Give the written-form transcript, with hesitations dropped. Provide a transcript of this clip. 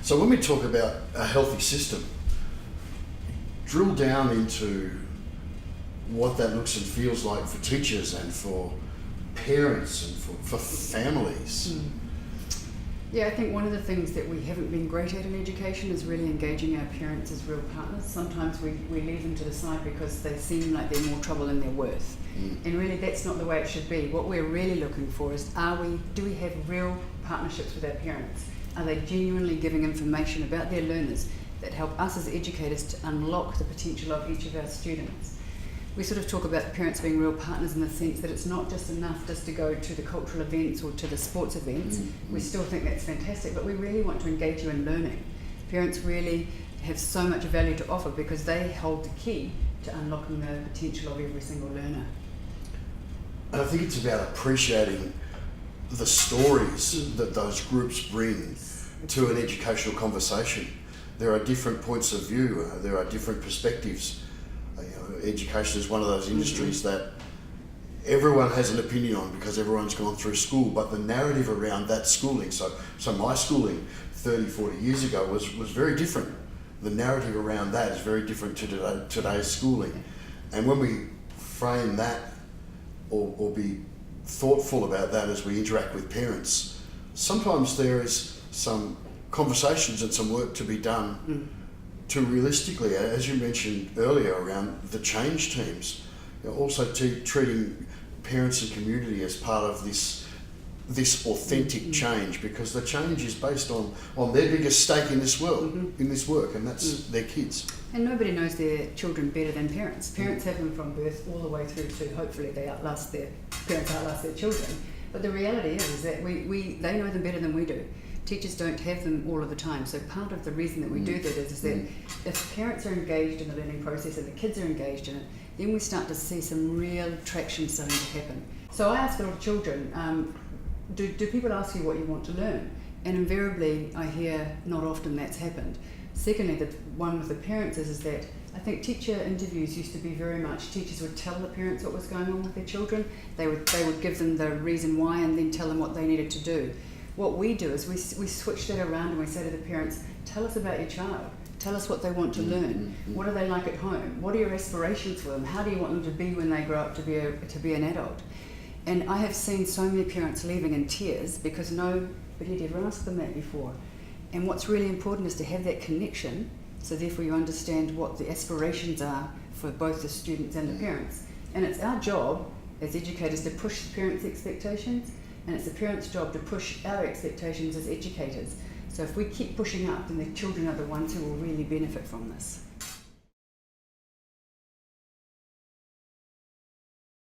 So when we talk about a healthy system, drill down into what that looks and feels like for teachers and for parents and for families. Mm. Yeah, I think one of the things that we haven't been great at in education is really engaging our parents as real partners. Sometimes we leave them to the side because they seem like they're more trouble than they're worth. And really that's not the way it should be. What we're really looking for is do we have real partnerships with our parents? Are they genuinely giving information about their learners that help us as educators to unlock the potential of each of our students? We sort of talk about parents being real partners in the sense that it's not just enough just to go to the cultural events or to the sports events. We still think that's fantastic, but we really want to engage you in learning. Parents really have so much value to offer because they hold the key to unlocking the potential of every single learner. And I think it's about appreciating the stories that those groups bring to an educational conversation. There are different points of view, there are different perspectives. Education is one of those industries that everyone has an opinion on because everyone's gone through school, but the narrative around that schooling, so my schooling 30, 40 years ago was very different. The narrative around that is very different to today's schooling. And when we frame that or be thoughtful about that as we interact with parents, sometimes there is some conversations and some work to be done to realistically, as you mentioned earlier, around the change teams, also treating parents and community as part of this authentic change, because the change is based on their biggest stake in this world, in this work, and that's their kids. And nobody knows their children better than parents. Parents have them from birth all the way through to hopefully parents outlast their children. But the reality is that they know them better than we do. Teachers don't have them all of the time. So part of the reason that we do that is that if parents are engaged in the learning process and the kids are engaged in it, then we start to see some real traction starting to happen. So I ask a lot of children, do people ask you what you want to learn? And invariably I hear not often that's happened. Secondly, the one with the parents is that I think teacher interviews used to be very much teachers would tell the parents what was going on with their children. They would give them the reason why and then tell them what they needed to do. What we do is we switch that around and we say to the parents, tell us about your child. Tell us what they want to learn. What are they like at home? What are your aspirations for them? How do you want them to be when they grow up to be an adult? And I have seen so many parents leaving in tears because nobody had ever asked them that before. And what's really important is to have that connection, so therefore you understand what the aspirations are for both the students and the parents. And it's our job as educators to push the parents' expectations, and it's the parents' job to push our expectations as educators. So if we keep pushing up, then the children are the ones who will really benefit from this.